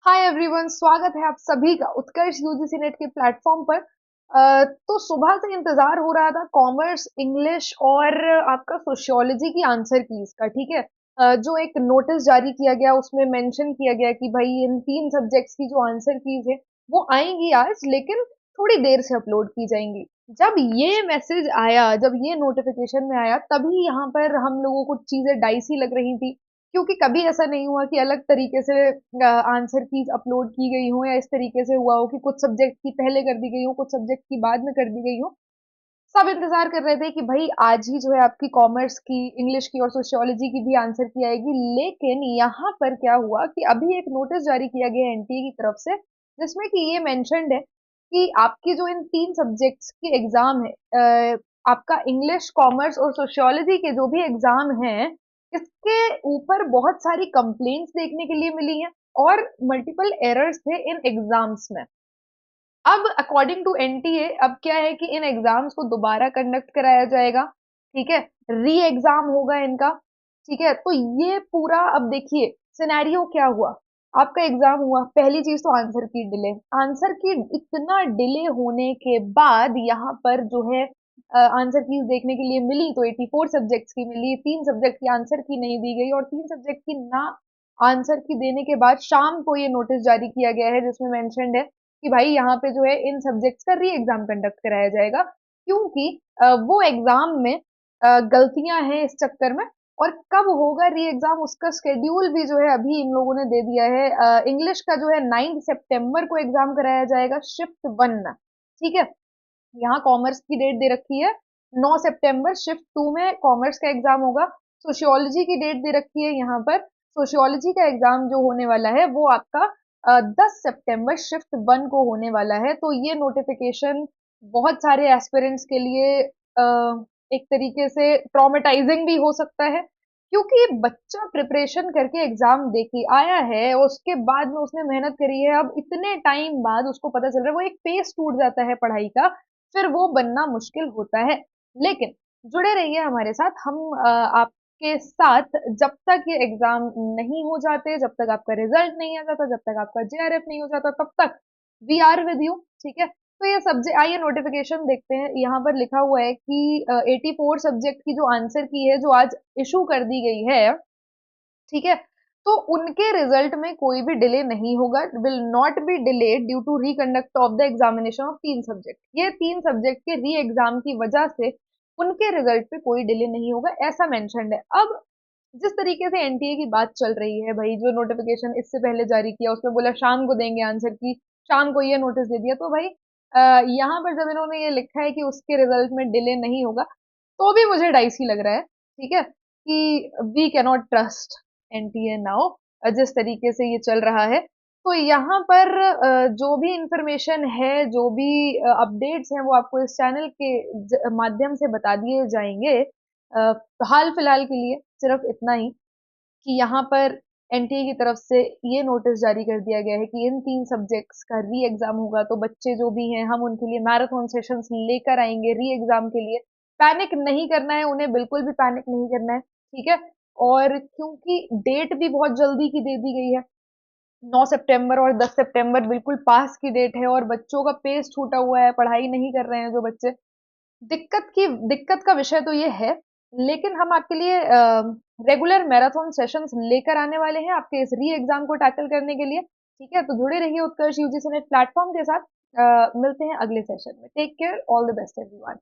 Hi everyone, स्वागत है आप सभी का उत्कर्ष यूजीसी नेट के प्लेटफॉर्म पर। तो सुबह से इंतजार हो रहा था कॉमर्स, इंग्लिश और आपका सोशियोलॉजी की आंसर कीज का। ठीक है। जो एक नोटिस जारी किया गया उसमें मेंशन किया गया कि भाई इन तीन सब्जेक्ट्स की जो आंसर कीज है वो आएंगी आज, लेकिन थोड़ी देर से अपलोड की जाएंगी। जब ये मैसेज आया, जब ये नोटिफिकेशन में आया, तभी यहाँ पर हम लोगों को चीजें डाइसी लग रही थी, क्योंकि कभी ऐसा नहीं हुआ कि अलग तरीके से आंसर कीज अपलोड की गई हो, या इस तरीके से हुआ हो कि कुछ सब्जेक्ट की पहले कर दी गई हो, कुछ सब्जेक्ट की बाद में कर दी गई हो। सब इंतजार कर रहे थे कि भाई आज ही जो है आपकी कॉमर्स की, इंग्लिश की और सोशियोलॉजी की भी आंसर की आएगी। लेकिन यहाँ पर क्या हुआ कि अभी एक नोटिस जारी किया गया एनटीए की तरफ से, जिसमें कि ये मेंशन्ड है कि आपकी जो इन तीन सब्जेक्ट्स की एग्जाम है, आपका इंग्लिश, कॉमर्स और सोशियोलॉजी के जो भी एग्जाम हैं, इसके ऊपर बहुत सारी कंप्लेंट्स देखने के लिए मिली हैं और मल्टीपल एरर्स थे इन एग्जाम्स में। अब अकॉर्डिंग टू एनटीए अब क्या है कि इन एग्जाम्स को दोबारा कंडक्ट कराया जाएगा। ठीक है। री एग्जाम होगा इनका। ठीक है। तो ये पूरा, अब देखिए सिनेरियो क्या हुआ। आपका एग्जाम हुआ, पहली चीज तो आंसर की डिले। आंसर की इतना डिले होने के बाद यहाँ पर जो है आंसर कीज देखने के लिए मिली तो 84 सब्जेक्ट्स की मिली, तीन सब्जेक्ट की आंसर की नहीं दी गई, और तीन सब्जेक्ट की ना आंसर की देने के बाद शाम को ये नोटिस जारी किया गया है, जिसमें मेंशन्ड है कि भाई यहाँ पे जो है इन सब्जेक्ट्स का री एग्जाम कंडक्ट कराया जाएगा, क्योंकि वो एग्जाम में गलतियां हैं इस चक्कर में। और कब होगा री एग्जाम उसका शेड्यूल भी जो है अभी इन लोगों ने दे दिया है। इंग्लिश का जो है 9 सितंबर को एग्जाम कराया जाएगा, शिफ्ट 1। ठीक है। यहाँ कॉमर्स की डेट दे रखी है 9 सितंबर, शिफ्ट 2 में कॉमर्स का एग्जाम होगा। सोशियोलॉजी की डेट दे रखी है यहाँ पर, सोशियोलॉजी का एग्जाम जो होने वाला है वो आपका 10 सितंबर शिफ्ट 1 को होने वाला है। तो ये नोटिफिकेशन बहुत सारे एस्पिरेंट्स के लिए एक तरीके से ट्रॉमेटाइजिंग भी हो सकता है, क्योंकि बच्चा प्रिपरेशन करके एग्जाम दे के आया है, उसके बाद में उसने मेहनत करी है, अब इतने टाइम बाद उसको पता चल रहा है, वो एक पेस टूट जाता है पढ़ाई का, फिर वो बनना मुश्किल होता है। लेकिन जुड़े रहिए हमारे साथ, हम आपके साथ जब तक ये एग्जाम नहीं हो जाते, जब तक आपका रिजल्ट नहीं आ जाता, जब तक आपका जेआरएफ नहीं हो जाता, तब तक वी आर विद यू। ठीक है। तो ये सब्जेक्ट, आइए नोटिफिकेशन देखते हैं। यहाँ पर लिखा हुआ है कि 84 सब्जेक्ट की जो आंसर की है, जो आज इशू कर दी गई है, ठीक है, तो उनके रिजल्ट में कोई भी डिले नहीं होगा, will not be delayed due to reconduct of the examination of तीन सब्जेक्ट। ये तीन सब्जेक्ट के री एग्जाम की वजह से उनके रिजल्ट पे कोई डिले नहीं होगा, ऐसा मेंशन्ड है। अब जिस तरीके से एनटीए की बात चल रही है, भाई जो नोटिफिकेशन इससे पहले जारी किया उसमें बोला शाम को देंगे आंसर की, शाम को ये नोटिस दे दिया, तो भाई यहाँ पर जब इन्होंने ये लिखा है कि उसके रिजल्ट में डिले नहीं होगा, तो भी मुझे डाइसी लग रहा है। ठीक है, कि we cannot trust NTA now, जिस तरीके से ये चल रहा है। तो यहाँ पर जो भी इंफॉर्मेशन है, जो भी अपडेट्स हैं, वो आपको इस चैनल के माध्यम से बता दिए जाएंगे। हाल फिलहाल के लिए सिर्फ इतना ही कि यहाँ पर एनटीए की तरफ से ये नोटिस जारी कर दिया गया है कि इन तीन सब्जेक्ट्स का री एग्जाम होगा, तो बच्चे जो भी हैं हम उनके लिए मैराथन सेशंस लेकर आएंगे री एग्जाम के लिए। पैनिक नहीं करना है उन्हें, बिल्कुल भी पैनिक नहीं करना है। ठीक है। और क्योंकि डेट भी बहुत जल्दी की दे दी गई है, 9 सितंबर और 10 सितंबर बिल्कुल पास की डेट है, और बच्चों का पेस छूटा हुआ है, पढ़ाई नहीं कर रहे हैं जो बच्चे। दिक्कत का विषय तो ये है, लेकिन हम आपके लिए रेगुलर मैराथन सेशंस लेकर आने वाले हैं आपके इस री एग्जाम को टैकल करने के लिए। ठीक है। तो जुड़े रहिए उत्कर्ष यूजीसी नेट प्लेटफॉर्म के साथ। मिलते हैं अगले सेशन में। Take care, all the best everyone.